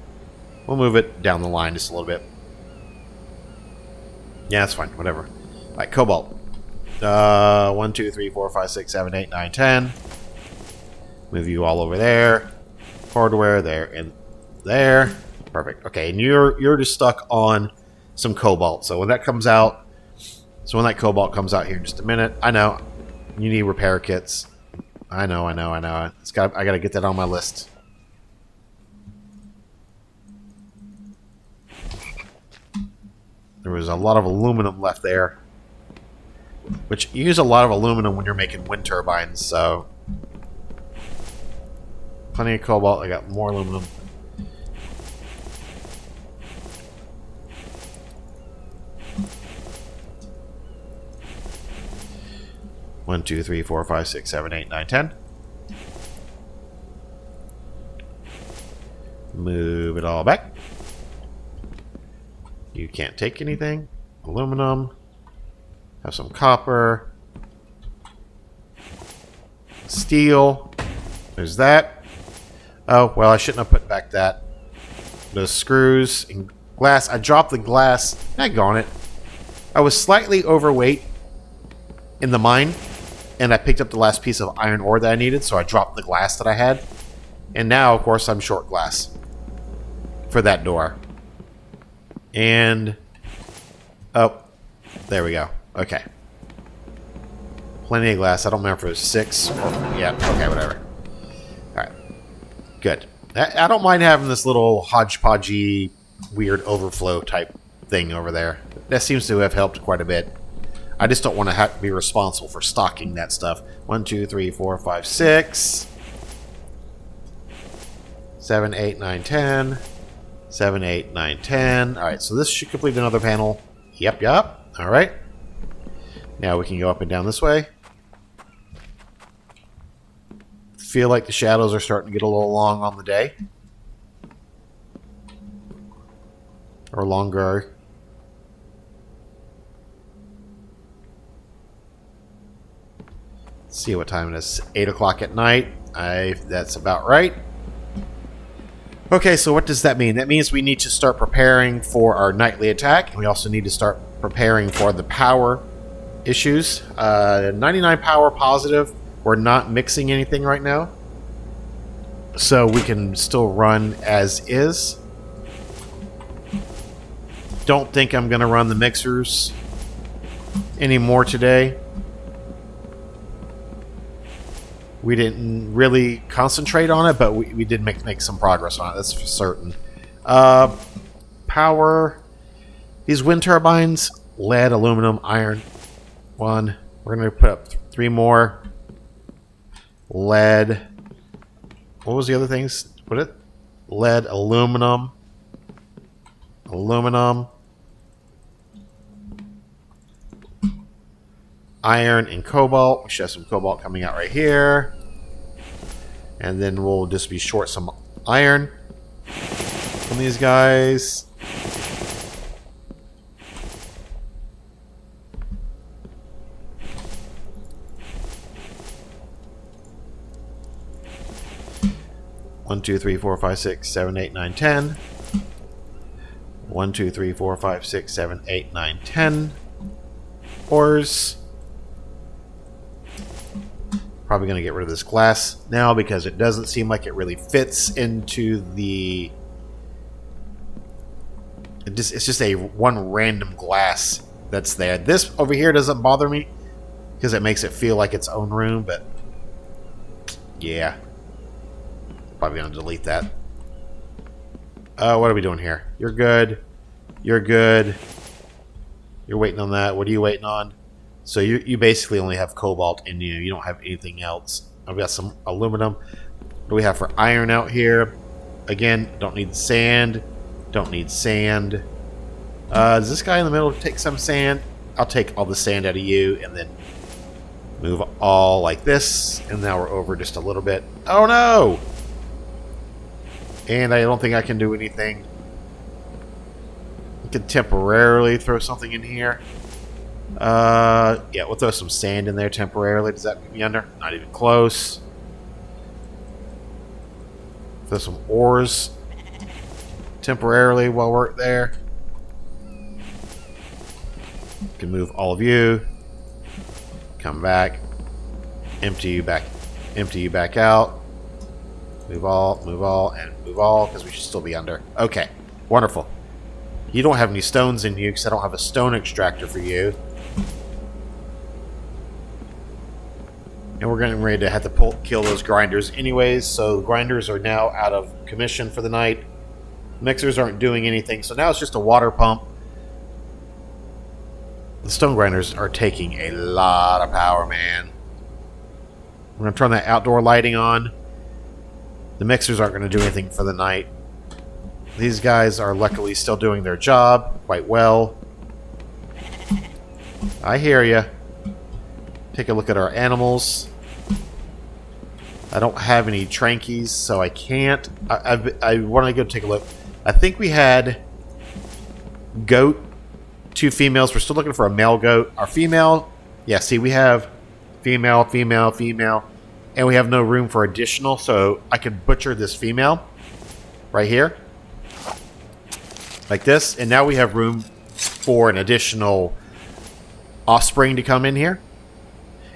We'll move it down the line just a little bit. Yeah, that's fine. Whatever. All right, cobalt. 1, 2, 3, 4, 5, 6, 7, 8, 9, 10. Move you all over there. Hardware there and there. Perfect. Okay, and you're just stuck on some cobalt. So when that comes out, when that cobalt comes out here in just a minute, I know you need repair kits. I know. I got to get that on my list. There was a lot of aluminum left there, which you use a lot of aluminum when you're making wind turbines. So plenty of cobalt. I got more aluminum. One, 2, 3, 4, 5, 6, 7, 8, 9, 10. Move it all back. You can't take anything. Aluminum. Have some copper. Steel. There's that. Oh, well, I shouldn't have put back that. Those screws and glass. I dropped the glass. Daggone it. I was slightly overweight in the mine, and I picked up the last piece of iron ore that I needed, so I dropped the glass that I had. And now, of course, I'm short glass for that door. And oh, there we go. Okay. Plenty of glass. I don't remember if it was 6. Yeah, okay, whatever. Alright. Good. I don't mind having this little hodgepodgey, weird overflow type thing over there. That seems to have helped quite a bit. I just don't want to have to be responsible for stocking that stuff. 1, 2, 3, 4, 5, 6. 7, 8, 9, 10. 7, 8, 9, 10. Alright, so this should complete another panel. Yep. Alright. Now we can go up and down this way. Feel like the shadows are starting to get a little long on the day. Or longer. Let's see what time it is. 8 o'clock at night. That's about right. Okay, so what does that mean? That means we need to start preparing for our nightly attack. We also need to start preparing for the power issues. 99 power positive. We're not mixing anything right now. So we can still run as is. Don't think I'm going to run the mixers anymore today. We didn't really concentrate on it, but we did make some progress on it. That's for certain. Power. These wind turbines. Lead, aluminum, iron. 1. We're going to put up 3 more. Lead. What was the other things? Put it? Lead, aluminum. Aluminum. Iron and cobalt. We should have some cobalt coming out right here. And then we'll just be short some iron from these guys. One, 2, 3, 4, 5, 6, 7, 8, 9, 10. 1, 2, 3, 4, 5, 6, 7, 8, 9, 10. Ores. Probably going to get rid of this glass now because it doesn't seem like it really fits into the... It's just a one random glass that's there. This over here doesn't bother me because it makes it feel like its own room, but yeah. Probably going to delete that. What are we doing here? You're good. You're good. You're waiting on that. What are you waiting on? So you basically only have cobalt in you. You don't have anything else. I've got some aluminum. What do we have for iron out here? Again, don't need sand. Don't need sand. Does this guy in the middle take some sand? I'll take all the sand out of you and then move all like this. And now we're over just a little bit. Oh no! And I don't think I can do anything. I can temporarily throw something in here. Yeah, we'll throw some sand in there temporarily. Does that get me under? Not even close. There's some ores temporarily while we're there. Can move all of you. Come back. Empty you back out. Move all, and move all, because we should still be under. Okay, wonderful. You don't have any stones in you, because I don't have a stone extractor for you. And we're getting ready to have to kill those grinders anyways, so the grinders are now out of commission for the night. Mixers aren't doing anything, so now it's just a water pump. The stone grinders are taking a lot of power, man. We're going to turn that outdoor lighting on. The mixers aren't going to do anything for the night. These guys are luckily still doing their job quite well. I hear you. Take a look at our animals. I don't have any trankies, so I can't. I want to go take a look. I think we had goat, 2 females. We're still looking for a male goat. Our female, yeah, see, we have female, female, female. And we have no room for additional, so I could butcher this female right here. Like this. And now we have room for an additional offspring to come in here.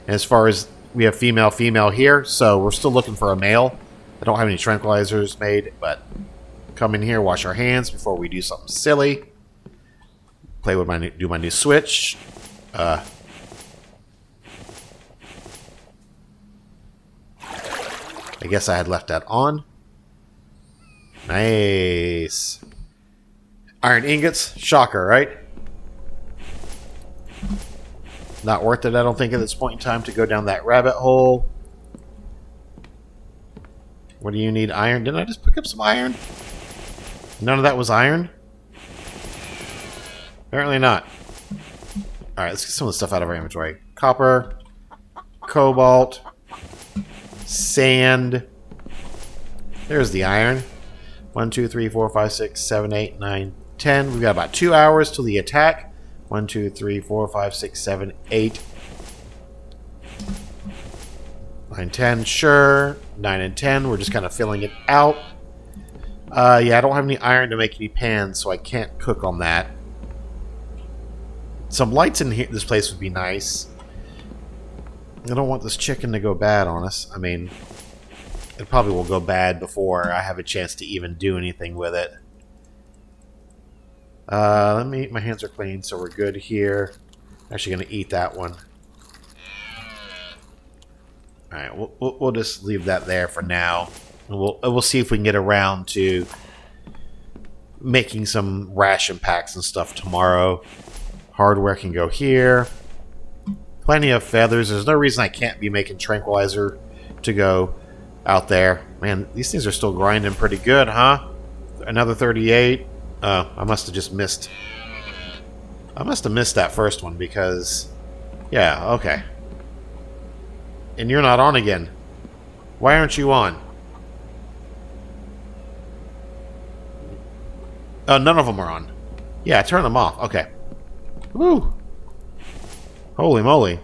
And as far as we have female, female here, so we're still looking for a male. I don't have any tranquilizers made, but come in here, wash our hands before we do something silly. Play with do my new switch. I guess I had left that on. Nice. Iron ingots. Shocker, right? Not worth it, I don't think, at this point in time to go down that rabbit hole. What do you need? Iron? Didn't I just pick up some iron? None of that was iron? Apparently not. Alright, let's get some of the stuff out of our inventory. Copper. Cobalt. Sand. There's the iron. 1, 2, 3, 4, 5, 6, 7, 8, 9, 10. We've got about 2 hours till the attack. 1, 2, 3, 4, 5, 6, 7, 8. 9, 10, sure. 9 and 10, we're just kind of filling it out. Yeah, I don't have any iron to make any pans, so I can't cook on that. Some lights in here, this place would be nice. I don't want this chicken to go bad on us. I mean, it probably will go bad before I have a chance to even do anything with it. My hands are clean, so we're good here. Actually going to eat that one. Alright, we'll just leave that there for now. And we'll see if we can get around to making some ration packs and stuff tomorrow. Hardware can go here. Plenty of feathers. There's no reason I can't be making tranquilizer to go out there. Man, these things are still grinding pretty good, huh? Another 38. I must have just missed. I must have missed that first one because... Yeah, okay. And you're not on again. Why aren't you on? Oh, none of them are on. Yeah, turn them off. Okay. Woo! Holy moly.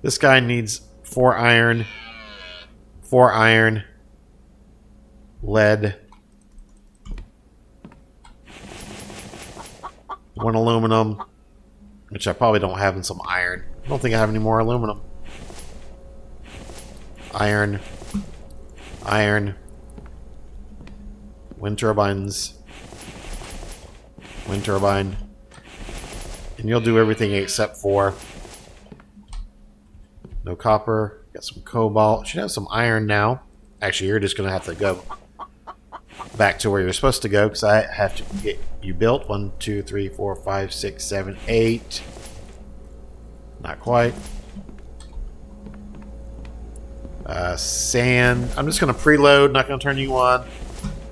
This guy needs 4 iron. 4 iron. Lead. 1 aluminum. Which I probably don't have in some iron. I don't think I have any more aluminum. Iron. Iron. Wind turbines. Wind turbine. And you'll do everything except for... No copper. Got some cobalt. Should have some iron now. Actually, you're just going to have to go back to where you're supposed to go because I have to get you built. 1, 2, 3, 4, 5, 6, 7, 8. Not quite. Sand. I'm just going to preload. Not going to turn you on.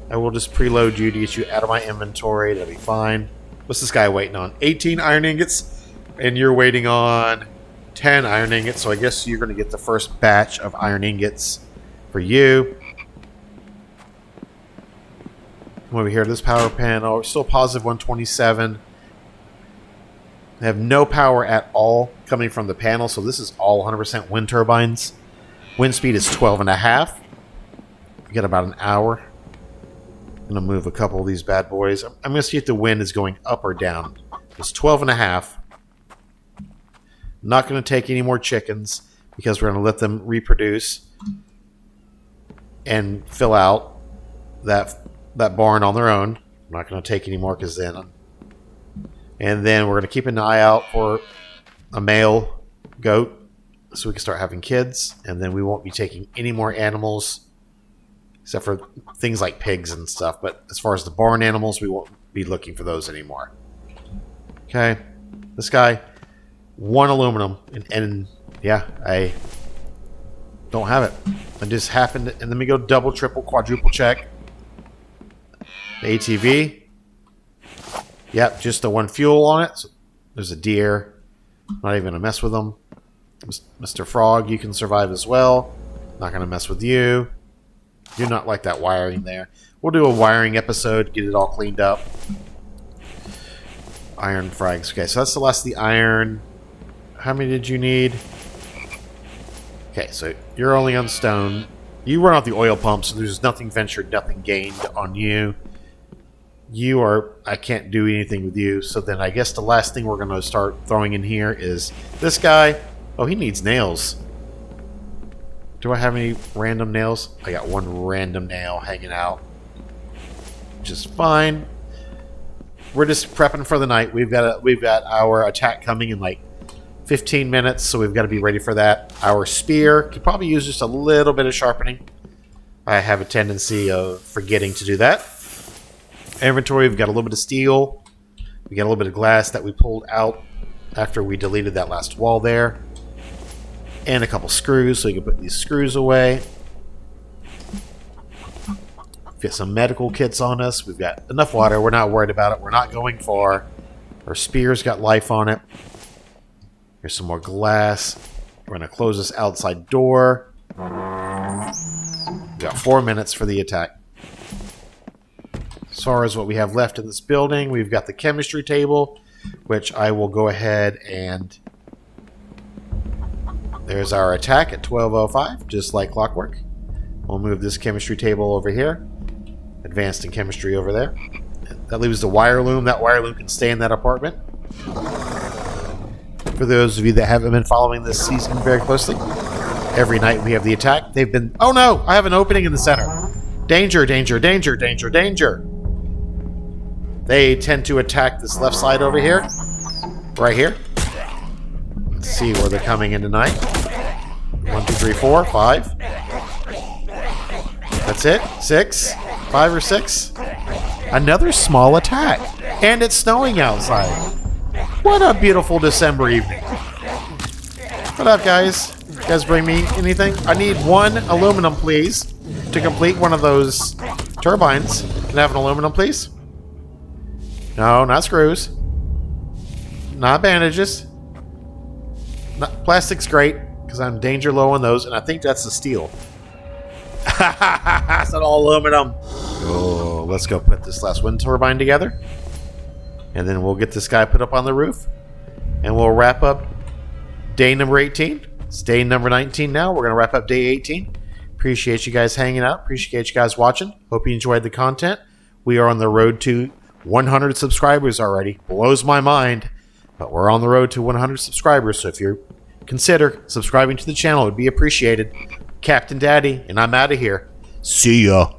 I will just preload you to get you out of my inventory. That'll be fine. What's this guy waiting on? 18 iron ingots. And you're waiting on 10 iron ingots. So I guess you're going to get the first batch of iron ingots for you. Come over here to this power panel. We're still positive 127. I have no power at all coming from the panel. So this is all 100% wind turbines. Wind speed is 12.5. We got about an hour. I'm going to move a couple of these bad boys. I'm going to see if the wind is going up or down. It's 12.5. Not going to take any more chickens because we're going to let them reproduce and fill out that barn on their own. I'm not going to take any more because then... And then we're going to keep an eye out for a male goat so we can start having kids. And then we won't be taking any more animals except for things like pigs and stuff. But as far as the barn animals, we won't be looking for those anymore. Okay. This guy, 1 aluminum. And yeah, I don't have it. I just happened to... And let me go double, triple, quadruple check. The ATV. Yep, just the 1 fuel on it. So there's a deer. Not even going to mess with them. Mr. Frog, you can survive as well. Not going to mess with you. You're not like that wiring there. We'll do a wiring episode, get it all cleaned up. Iron frags. Okay, so that's the last of the iron. How many did you need? Okay, so you're only on stone. You run out the oil pump, so there's nothing ventured, nothing gained on you. You are... I can't do anything with you. So then I guess the last thing we're going to start throwing in here is this guy. Oh, he needs nails. Do I have any random nails? I got 1 random nail hanging out. Which is fine. We're just prepping for the night. We've got our attack coming in like 15 minutes, so we've got to be ready for that. Our spear could probably use just a little bit of sharpening. I have a tendency of forgetting to do that. Inventory, we've got a little bit of steel. We got a little bit of glass that we pulled out after we deleted that last wall there. And a couple screws, so you can put these screws away. Get some medical kits on us. We've got enough water. We're not worried about it. We're not going far. Our spear's got life on it. Here's some more glass. We're going to close this outside door. We've got 4 minutes for the attack. As far as what we have left in this building, we've got the chemistry table, which I will go ahead and... There's our attack at 12:05, just like clockwork. We'll move this chemistry table over here. Advanced in chemistry over there. That leaves the wire loom. That wire loom can stay in that apartment. For those of you that haven't been following this season very closely, every night we have the attack. They've been... Oh no! I have an opening in the center. Danger, danger, danger, danger, danger. They tend to attack this left side over here. Right here. Let's see where they're coming in tonight. 1, 2, 3, 4, 5. That's it. 6. 5 or 6. Another small attack. And it's snowing outside. What a beautiful December evening. What up, guys? You guys bring me anything? I need 1 aluminum, please, to complete one of those turbines. Can I have an aluminum, please? No, not screws. Not bandages. Plastic's great, because I'm danger low on those, and I think that's the steel. It's not all aluminum. Oh, let's go put this last wind turbine together. And then we'll get this guy put up on the roof. And we'll wrap up day number 18. It's day number 19 now. We're going to wrap up day 18. Appreciate you guys hanging out. Appreciate you guys watching. Hope you enjoyed the content. We are on the road to 100 subscribers already. Blows my mind. But we're on the road to 100 subscribers. So if you consider subscribing to the channel, it would be appreciated. Captain Daddy, and I'm out of here. See ya.